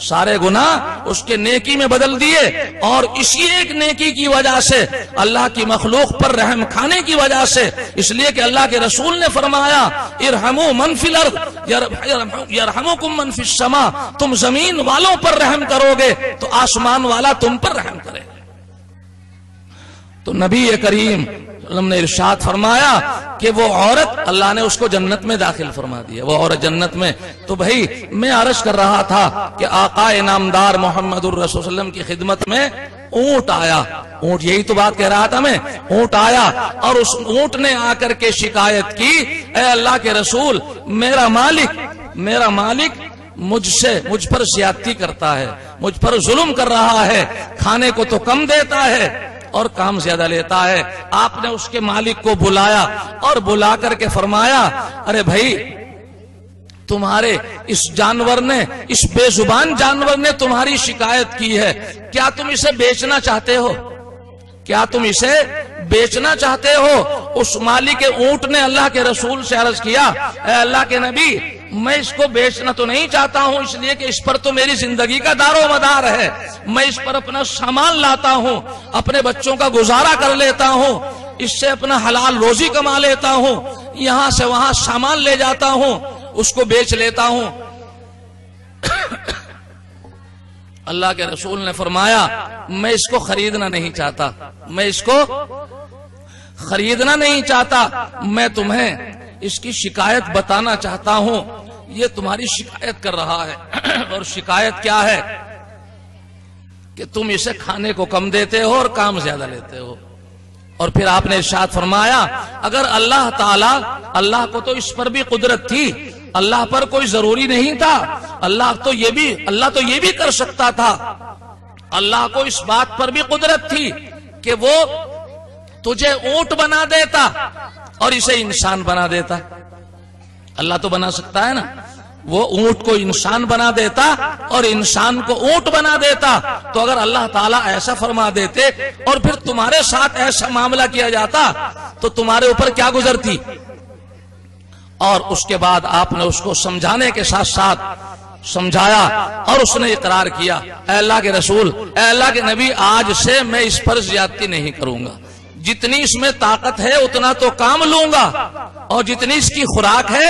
سارے گناہ اس کے نیکی میں بدل دیے، اور اسی ایک نیکی کی وجہ سے اللہ کی مخلوق پر رحم کھانے کی وجہ سے، اس لیے کہ اللہ کے رسول نے فرمایا ارحموا من فی الارض یرحمکم من فی السماء، تم زمین والوں پر رحم کرو گے تو آسمان والا تم پر رحم کرے گا۔ تو نبی کریم نے ارشاد فرمایا کہ وہ عورت اللہ نے اس کو جنت میں داخل فرما دیا، وہ عورت جنت میں۔ تو بھائی میں عرض کر رہا تھا کہ آقا انعامدار محمد الرسول صلی اللہ علیہ وسلم کی خدمت میں اونٹ آیا، اونٹ، یہی تو بات کہہ رہا تھا میں، اونٹ آیا اور اس اونٹ نے آ کر کے شکایت کی، اے اللہ کے رسول، میرا مالک مجھ پر زیادتی کرتا ہے، مجھ پر ظلم کر رہا ہے، کھانے کو تو کم دیتا ہے اور کام زیادہ لیتا ہے۔ آپ نے اس کے مالک کو بلایا اور بلا کر کے فرمایا، ارے بھائی، تمہارے اس جانور نے، اس بے زبان جانور نے تمہاری شکایت کی ہے، کیا تم اسے بیچنا چاہتے ہو؟ کیا تم اسے بیچنا چاہتے ہو؟ اس مالک اونٹ نے اللہ کے رسول سے عرض کیا، اے اللہ کے نبی، میں اس کو بیچنا تو نہیں چاہتا ہوں، اس لیے کہ اس پر تو میری زندگی کا دار و مدار ہے، میں اس پر اپنا سامان لاتا ہوں، اپنے بچوں کا گزارا کر لیتا ہوں، اس سے اپنا حلال روزی کما لیتا ہوں، یہاں سے وہاں سامان لے جاتا ہوں، اس کو بیچ لیتا ہوں۔ اللہ کے رسول نے فرمایا، میں اس کو خریدنا نہیں چاہتا، میں اس کو خریدنا نہیں چاہتا، میں تمہیں اس کی شکایت بتانا چاہتا ہوں۔ یہ تمہاری شکایت کر رہا ہے، اور شکایت کیا ہے؟ کہ تم اسے کھانے کو کم دیتے ہو اور کام زیادہ لیتے ہو۔ اور پھر آپ نے ارشاد فرمایا، اگر اللہ تعالی، اللہ کو تو اس پر بھی قدرت تھی، اللہ پر کوئی ضروری نہیں تھا، اللہ تو یہ بھی کر سکتا تھا، اللہ کو اس بات پر بھی قدرت تھی کہ وہ تجھے اونٹ بنا دیتا اور اسے انسان بنا دیتا۔ اللہ تو بنا سکتا ہے نا، وہ اونٹ کو انسان بنا دیتا اور انسان کو اونٹ بنا دیتا۔ تو اگر اللہ تعالیٰ ایسا فرما دیتے اور پھر تمہارے ساتھ ایسا معاملہ کیا جاتا تو تمہارے اوپر کیا گزرتی؟ اور اس کے بعد آپ نے اس کو سمجھانے کے ساتھ ساتھ سمجھایا اور اس نے اقرار کیا، اے اللہ کے رسول، اے اللہ کے نبی، آج سے میں اس پر زیادتی نہیں کروں گا، جتنی اس میں طاقت ہے اتنا تو کام لوں گا، اور جتنی اس کی خوراک ہے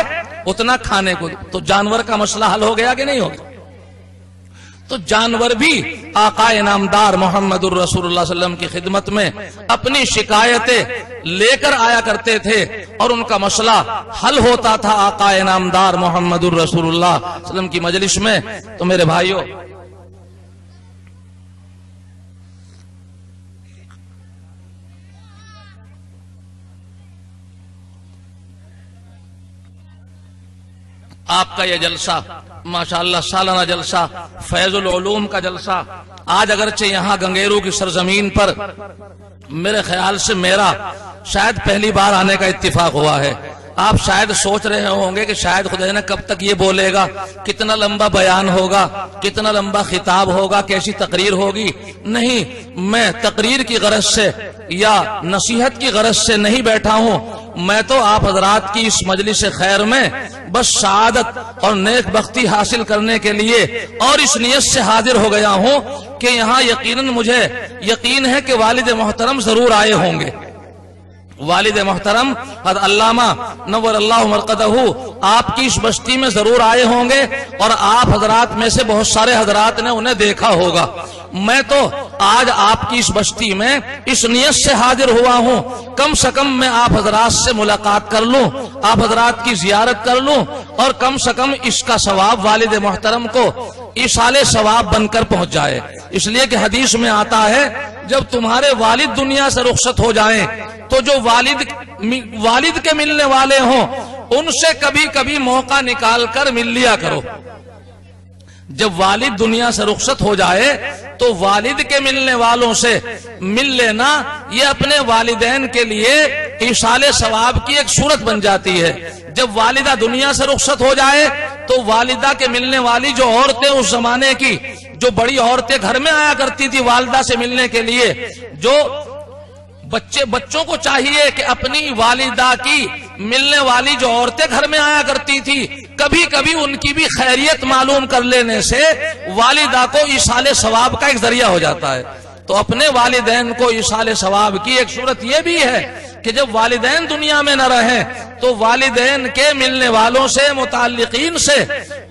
اتنا کھانے کو۔ تو جانور کا مسئلہ حل ہو گیا کہ نہیں ہو گیا؟ تو جانور بھی آقا انعامدار محمد الرسول اللہ صلی اللہ علیہ وسلم کی خدمت میں اپنی شکایتیں لے کر آیا کرتے تھے اور ان کا مسئلہ حل ہوتا تھا آقا انعامدار محمد الرسول اللہ صلی اللہ علیہ وسلم کی مجلس میں۔ تو میرے بھائیوں، آپ کا یہ جلسہ ماشاءاللہ سالانہ جلسہ، فیض العلوم کا جلسہ، آج اگرچہ یہاں گنگیرو کی سرزمین پر میرے خیال سے میرا شاید پہلی بار آنے کا اتفاق ہوا ہے۔ آپ شاید سوچ رہے ہوں گے کہ شاید خدا نے کب تک یہ بولے گا، کتنا لمبا بیان ہوگا، کتنا لمبا خطاب ہوگا، کیسی تقریر ہوگی۔ نہیں، میں تقریر کی غرض سے یا نصیحت کی غرض سے نہیں بیٹھا ہوں، میں تو آپ حضرات کی اس مجلس خیر میں بس سعادت اور نیک بختی حاصل کرنے کے لیے اور اس نیت سے حاضر ہو گیا ہوں کہ یہاں یقیناً مجھے یقین ہے کہ والد محترم ضرور آئے ہوں گے۔ والد محترم حضرت علامہ نور اللہ مرقدہ آپ کی اس بستی میں ضرور آئے ہوں گے، اور آپ حضرات میں سے بہت سارے حضرات نے انہیں دیکھا ہوگا۔ میں تو آج آپ کی اس بستی میں اس نیت سے حاضر ہوا ہوں، کم سے کم میں آپ حضرات سے ملاقات کر لوں، آپ حضرات کی زیارت کر لوں، اور کم سے کم اس کا ثواب والد محترم کو ایصال ثواب بن کر پہنچ جائے۔ اس لیے کہ حدیث میں آتا ہے، جب تمہارے والد دنیا سے رخصت ہو جائیں تو جو والد کے ملنے والے ہوں ان سے کبھی کبھی موقع نکال کر مل لیا کرو۔ جب والد دنیا سے رخصت ہو جائے تو والد کے ملنے والوں سے مل لینا یہ اپنے والدین کے لیے ایصال ثواب کی ایک صورت بن جاتی ہے۔ جب والدہ دنیا سے رخصت ہو جائے تو والدہ کے ملنے والی جو عورتیں اس زمانے کی، جو بڑی عورتیں گھر میں آیا کرتی تھی والدہ سے ملنے کے لیے، جو بچوں کو چاہیے کہ اپنی والدہ کی ملنے والی جو عورتیں گھر میں آیا کرتی تھی، کبھی کبھی ان کی بھی خیریت معلوم کر لینے سے والدہ کو ایصال ثواب کا ایک ذریعہ ہو جاتا ہے۔ تو اپنے والدین کو ایصال ثواب کی ایک صورت یہ بھی ہے کہ جب والدین دنیا میں نہ رہیں تو والدین کے ملنے والوں سے، متعلقین سے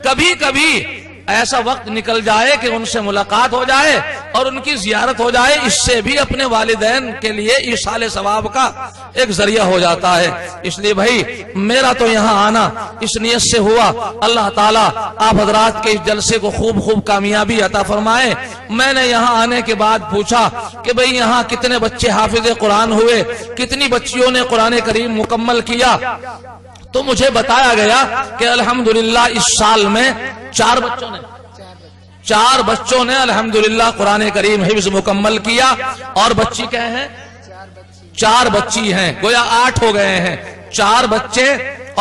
کبھی کبھی ایسا وقت نکل جائے کہ ان سے ملاقات ہو جائے اور ان کی زیارت ہو جائے، اس سے بھی اپنے والدین کے لیے ایصال ثواب کا ایک ذریعہ ہو جاتا ہے۔ اس لیے بھائی میرا تو یہاں آنا اس نیت سے ہوا، اللہ تعالیٰ آپ حضرات کے اس جلسے کو خوب کامیابی عطا فرمائے۔ میں نے یہاں آنے کے بعد پوچھا کہ بھئی یہاں کتنے بچے حافظ قرآن ہوئے، کتنی بچیوں نے قرآن کریم مکمل کیا، تو مجھے بتایا گیا کہ الحمدللہ اس سال میں 4 بچوں نے الحمدللہ قرآن کریم حفظ مکمل کیا، اور بچی کہے ہیں 4 بچی ہیں، گویا 8 ہو گئے ہیں، 4 بچے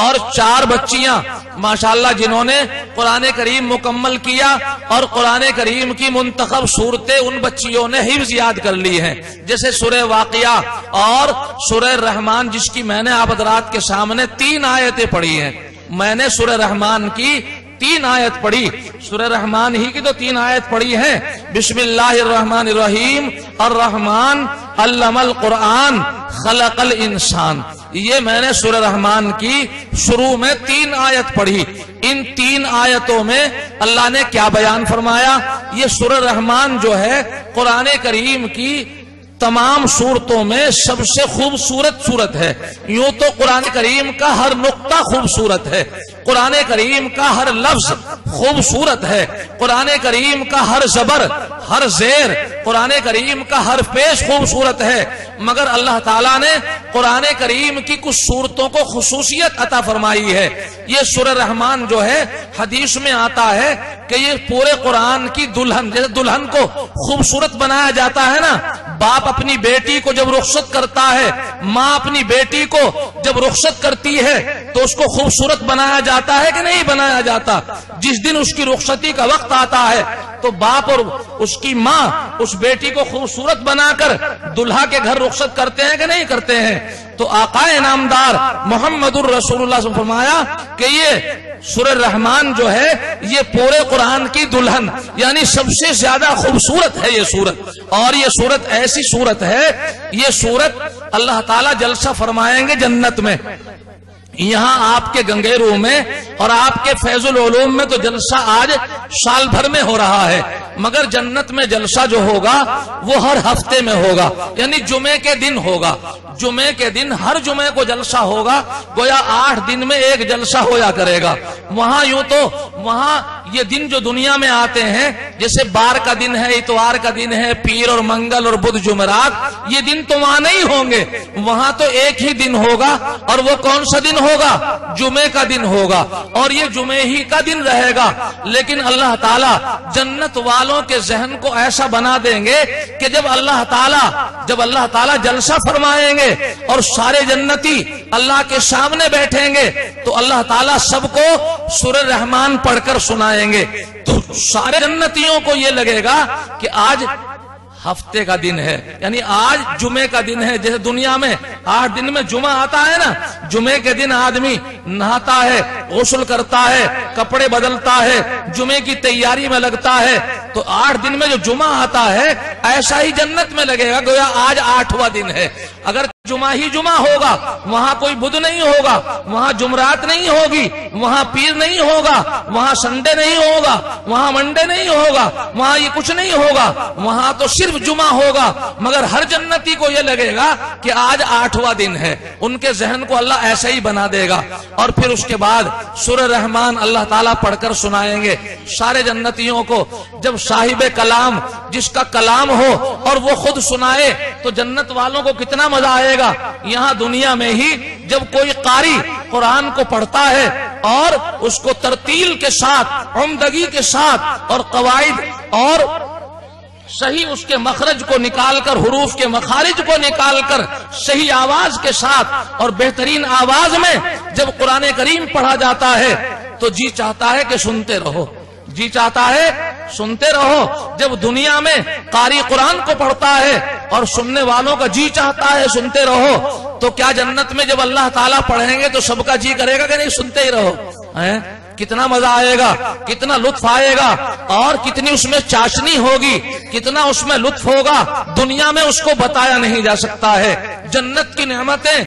اور 4 بچیاں ماشاءاللہ جنہوں نے قرآن کریم مکمل کیا، اور قرآن کریم کی منتخب صورتیں ان بچیوں نے حفظ یاد کر لی ہیں، جیسے سورہ واقعہ اور سورہ رحمان، جس کی میں نے آپ حضرات کے سامنے 3 آیتیں پڑھی ہیں۔ میں نے سورہ رحمان کی 3 آیت پڑھی، سورہ رحمان ہی کی تو 3 آیت پڑھی ہیں۔ بسم اللہ الرحمن الرحیم، الرحمن علم القرآن خلق الانسان، یہ میں نے سورہ رحمان کی شروع میں 3 آیت پڑھی۔ ان 3 آیتوں میں اللہ نے کیا بیان فرمایا؟ یہ سورہ رحمان جو ہے قرآن کریم کی تمام صورتوں میں سب سے خوبصورت صورت ہے۔ یوں تو قرآن کریم کا ہر نقطہ خوبصورت ہے، قرآن کریم کا ہر لفظ خوبصورت ہے، قرآن کریم کا ہر زبر، ہر زیر، قرآن کریم کا ہر پیش خوبصورت ہے، مگر اللہ تعالیٰ نے قرآن کریم کی کچھ صورتوں کو خصوصیت عطا فرمائی ہے۔ یہ سورہ رحمان جو ہے حدیث میں آتا ہے کہ یہ پورے قرآن کی دلہن، جیسے دلہن کو خوبصورت بنایا جاتا ہے نا، باپ اپنی بیٹی کو جب رخصت کرتا ہے، ماں اپنی بیٹی کو جب رخصت کرتی ہے تو اس کو خوبصورت بنایا جاتا ہے کہ نہیں بنایا جاتا؟ جس دن اس کی رخصتی کا وقت آتا ہے تو باپ اور اس کی ماں اس بیٹی کو خوبصورت بنا کر دلہا کے گھر رخصت کرتے ہیں کہ نہیں کرتے ہیں؟ تو آقا انعامدار محمد الرسول اللہ صلی اللہ علیہ وسلم نے فرمایا کہ یہ سورہ رحمان جو ہے یہ پورے قرآن کی دلہن، یعنی سب سے زیادہ خوبصورت ہے یہ سورت، اور یہ سورت ایسی سورت ہے، یہ سورت اللہ تعالیٰ جلسہ فرمائیں گے جنت میں۔ یہاں آپ کے گنگیرو میں اور آپ کے فیض العلوم میں تو جلسہ آج سال بھر میں ہو رہا ہے، مگر جنت میں جلسہ جو ہوگا وہ ہر ہفتے میں ہوگا، یعنی جمعے کے دن ہوگا، جمعے کے دن ہر جمعے کو جلسہ ہوگا، گویا 8 دن میں ایک جلسہ ہویا کرے گا۔ وہاں یوں تو وہاں یہ دن جو دنیا میں آتے ہیں، جیسے بار کا دن ہے، اتوار کا دن ہے، پیر اور منگل اور بدھ جمعرات، یہ دن تو وہاں نہیں ہوں گے، وہاں تو ایک ہی دن ہوگا، اور وہ کون سا دن ہوگا؟ جمعے کا دن ہوگا، اور یہ جمعے ہی کا دن رہے گا۔ لیکن اللہ تعالیٰ جنت والوں کے ذہن کو ایسا بنا دیں گے کہ جب اللہ تعالیٰ جلسہ فرمائیں گے اور سارے جنتی اللہ کے سامنے بیٹھیں گے تو اللہ تعالیٰ سب کو سورہ رحمان پڑھ کر سنائیں گے، تو سارے جنتیوں کو یہ لگے گا کہ آج ہفتے کا دن ہے، یعنی آج جمعے کا دن ہے۔ جیسے دنیا میں 8 دن میں جمعہ آتا ہے نا، جمعے کے دن آدمی نہاتا ہے، غسل کرتا ہے، کپڑے بدلتا ہے، جمعے کی تیاری میں لگتا ہے، تو 8 دن میں جو جمعہ آتا ہے ایسا ہی جنت میں لگے گا گویا آج 8واں دن ہے۔ اگر جمعہ ہی جمعہ ہوگا، وہاں کوئی بدھ نہیں ہوگا، وہاں جمعرات نہیں ہوگی، وہاں پیر نہیں ہوگا، وہاں سنڈے نہیں ہوگا، وہاں منڈے نہیں ہوگا، وہاں یہ کچھ نہیں ہوگا، وہاں تو صرف جمعہ ہوگا، مگر ہر جنتی کو یہ لگے گا کہ آج 8واں دن ہے۔ ان کے ذہن کو اللہ ایسا ہی بنا دے گا، اور پھر اس کے بعد سورہ رحمان اللہ تعالیٰ پڑھ کر سنائیں گے سارے جنتیوں کو۔ جب صاحب کلام، جس کا کلام ہو اور وہ خود سنائے تو جنت والوں کو کتنا مزہ آئے گا۔ یہاں دنیا میں ہی جب کوئی قاری قرآن کو پڑھتا ہے اور اس کو ترتیل کے ساتھ، عمدگی کے ساتھ اور قواعد اور صحیح اس کے مخرج کو نکال کر، حروف کے مخارج کو نکال کر صحیح آواز کے ساتھ اور بہترین آواز میں جب قرآن کریم پڑھا جاتا ہے تو جی چاہتا ہے کہ سنتے رہو، جی چاہتا ہے سنتے رہو۔ جب دنیا میں قاری قرآن کو پڑھتا ہے اور سننے والوں کا جی چاہتا ہے سنتے رہو، تو کیا جنت میں جب اللہ تعالیٰ پڑھیں گے تو سب کا جی کرے گا کہ نہیں سنتے ہی رہو؟ کتنا مزہ آئے گا، کتنا لطف آئے گا، اور کتنی اس میں چاشنی ہوگی، کتنا اس میں لطف ہوگا، دنیا میں اس کو بتایا نہیں جا سکتا ہے۔ جنت کی نعمتیں